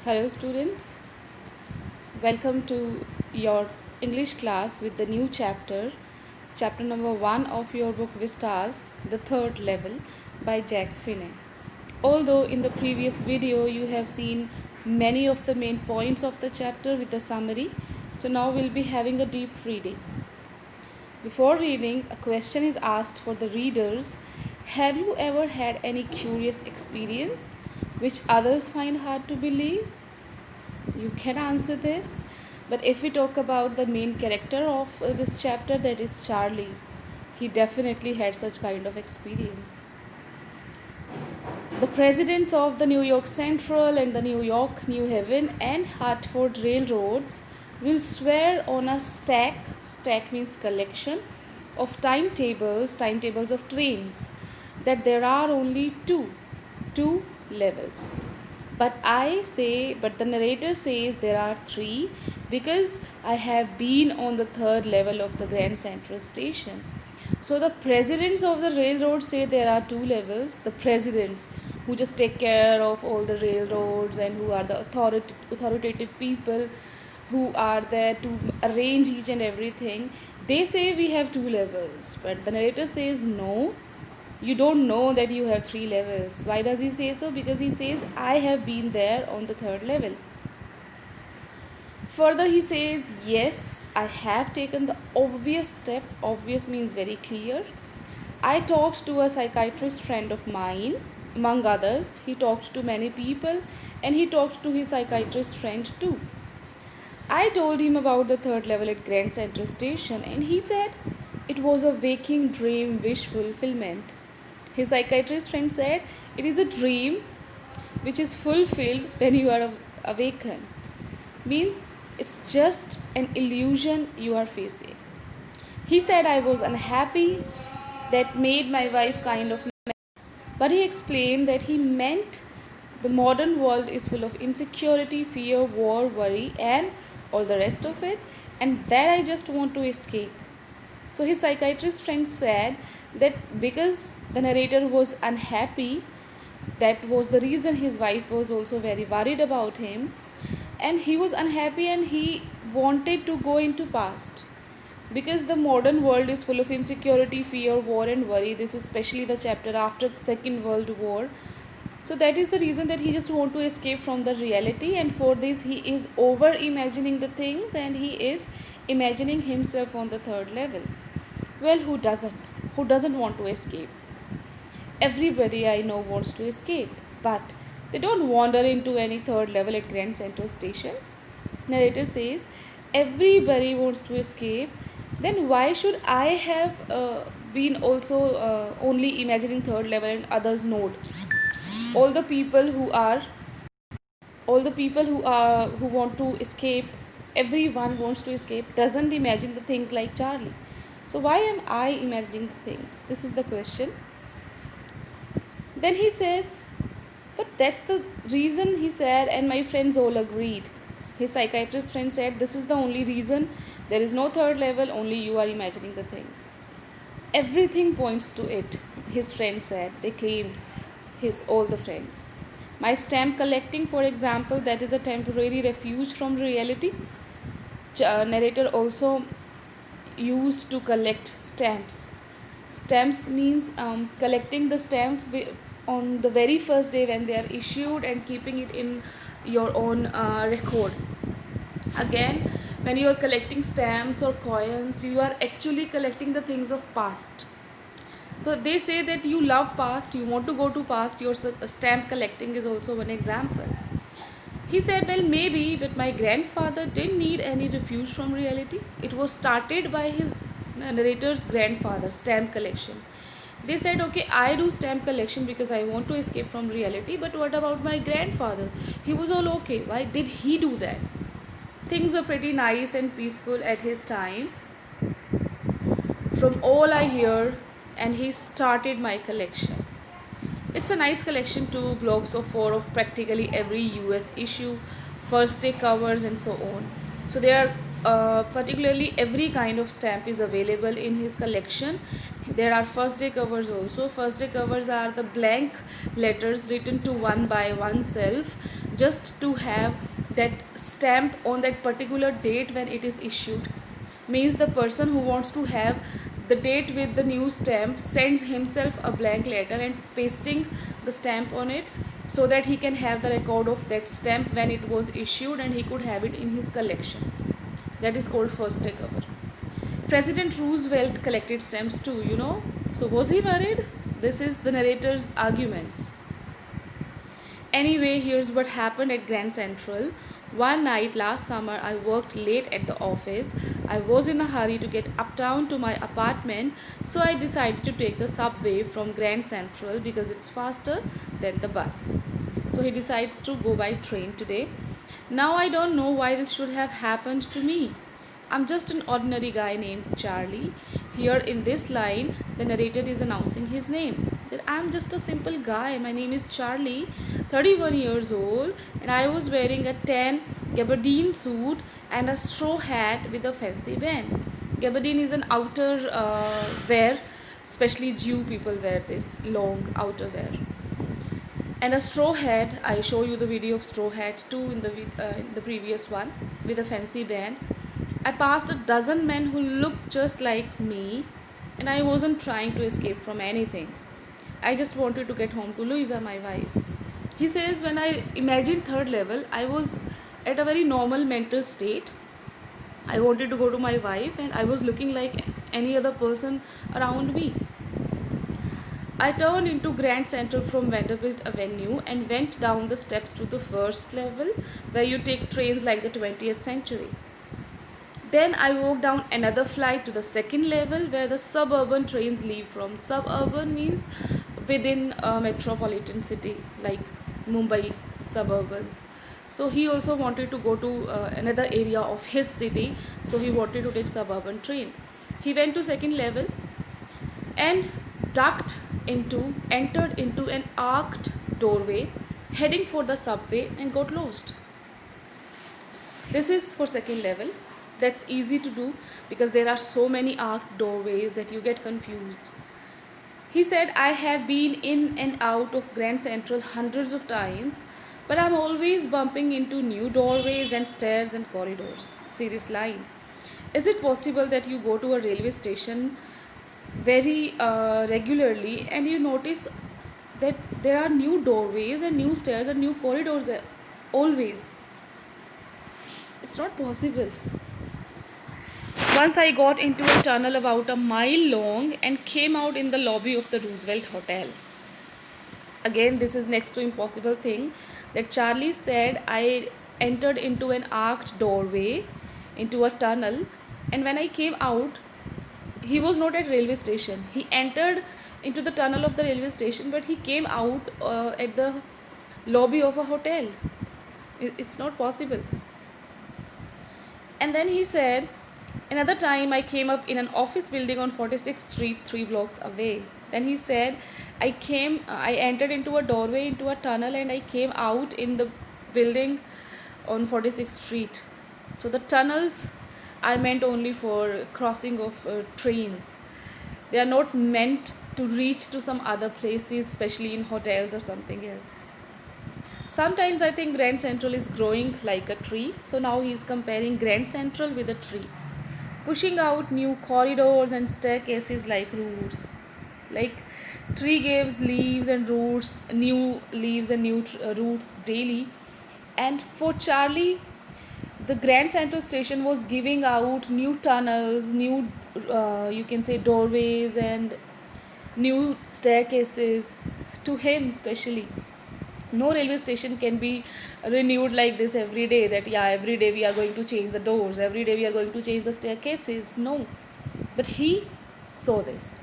Hello, students. Welcome to your English class with the new chapter number 1 of your book Vistas, the third level by Jack Finney. Although in the previous video you have seen many of the main points of the chapter with the summary, so now we'll be having a deep reading. Before reading, a question is asked for the readers. Have you ever had any curious experience which others find hard to believe? You can answer this, but if we talk about the main character of this chapter, that is Charlie, he definitely had such kind of experience. The presidents of the New York Central and the New York, New Haven and Hartford railroads will swear on a stack means collection, of timetables of trains, that there are only two levels. But the narrator says there are three because I have been on the third level of the Grand Central Station. So the presidents of the railroad say there are two levels. The presidents who just take care of all the railroads and who are the authoritative people who are there to arrange each and everything, they say we have two levels. But the narrator says no, you don't know that you have three levels. Why does he say so? Because he says I have been there on the third level. Further, he says, yes, I have taken the obvious step. Obvious means very clear. I talked to a psychiatrist friend of mine, among others. He talked to many people and he talked to his psychiatrist friend too. I told him about the third level at Grand Central Station and he said it was a waking dream wish fulfillment. His psychiatrist friend said it is a dream which is fulfilled when you are awakened. Means it's just an illusion you are facing. He said I was unhappy, that made my wife kind of mad. But he explained that he meant the modern world is full of insecurity, fear, war, worry, and all the rest of it, and that I just want to escape. So his psychiatrist friend said that because the narrator was unhappy, that was the reason his wife was also very worried about him, and he was unhappy and he wanted to go into past because the modern world is full of insecurity, fear, war and worry. This is especially the chapter after the Second World War. So that is the reason that he just want to escape from the reality, and for this he is over imagining the things and he is imagining himself on the third level. Well, who doesn't want to escape? Everybody I know wants to escape, but they don't wander into any third level at Grand Central Station. Narrator says everybody wants to escape, then why should I have been also only imagining third level and others not? All the people who are who want to escape, everyone wants to escape, doesn't imagine the things like Charlie. So why am I imagining the things? This is the question. Then he says, but that's the reason, he said, and my friends all agreed. His psychiatrist friend said, this is the only reason. There is no third level, only you are imagining the things. Everything points to it, his friend said. They claimed, all the friends. My stamp collecting, for example, that is a temporary refuge from reality. Narrator also used to collect stamps. Stamps means collecting the stamps on the very first day when they are issued and keeping it in your own record. Again, when you are collecting stamps or coins, you are actually collecting the things of past. So they say that you love past, you want to go to past. Your stamp collecting is also one example. He said, well, maybe, but my grandfather didn't need any refuge from reality. It was started by his narrator's grandfather, stamp collection. They said, okay, I do stamp collection because I want to escape from reality, but what about my grandfather? He was all okay. Why did he do that? Things were pretty nice and peaceful at his time, from all I hear, and he started my collection. It's a nice collection, 2 blocks of 4 of practically every US issue, first day covers, and so on. So there are particularly every kind of stamp is available in his collection. There are first day covers also. First day covers are the blank letters written to one by oneself, just to have that stamp on that particular date when it is issued. Means the person who wants to have the date with the new stamp sends himself a blank letter and pasting the stamp on it, so that he can have the record of that stamp when it was issued and he could have it in his collection. That is called first takeover. President Roosevelt collected stamps too, you know. So was he worried? This is the narrator's arguments. Anyway, here's what happened at Grand Central. One night last summer, I worked late at the office. I was in a hurry to get uptown to my apartment, so I decided to take the subway from Grand Central because it's faster than the bus. So he decides to go by train today. Now I don't know why this should have happened to me. I'm just an ordinary guy named Charlie. Here in this line, the narrator is announcing his name. That I'm just a simple guy. My name is Charlie, 31 years old, and I was wearing a tan gabardine suit and a straw hat with a fancy band. Gabardine is an outer wear, especially Jew people wear this long outerwear. And a straw hat. I show you the video of straw hat too in the previous one, with a fancy band. I passed a dozen men who looked just like me, and I wasn't trying to escape from anything. I just wanted to get home to Louisa, my wife. He says, when I imagined third level, I was at a very normal mental state. I wanted to go to my wife, and I was looking like any other person around me. I turned into Grand Central from Vanderbilt Avenue and went down the steps to the first level, where you take trains like the 20th century. Then I walked down another flight to the second level, where the suburban trains leave from. Suburban means within a metropolitan city, like Mumbai suburbans. So he also wanted to go to another area of his city, so he wanted to take suburban train. He went to second level and entered into an arched doorway heading for the subway and got lost. This is for second level. That's easy to do because there are so many arched doorways that you get confused. He said, I have been in and out of Grand Central hundreds of times, but I'm always bumping into new doorways and stairs and corridors. See this line. Is it possible that you go to a railway station very regularly and you notice that there are new doorways and new stairs and new corridors always? It's not possible. Once I got into a tunnel about a mile long and came out in the lobby of the Roosevelt Hotel. Again, this is next to impossible thing that Charlie said. I entered into an arched doorway into a tunnel, and when I came out, he was not at railway station. He entered into the tunnel of the railway station, but he came out at the lobby of a hotel. It's not possible. And then he said, another time I came up in an office building on 46th Street, 3 blocks away. Then he said, I entered into a doorway into a tunnel and I came out in the building on 46th Street. So the tunnels are meant only for crossing of trains. They are not meant to reach to some other places, especially in hotels or something else. Sometimes I think Grand Central is growing like a tree. So now he is comparing Grand Central with a tree, pushing out new corridors and staircases like roots. Like tree gives leaves and roots, new leaves and new roots daily. And for Charlie, the Grand Central Station was giving out new tunnels, new you can say doorways and new staircases to him especially. No railway station can be renewed like this every day, that yeah, every day we are going to change the doors, every day we are going to change the staircases. No, but he saw this.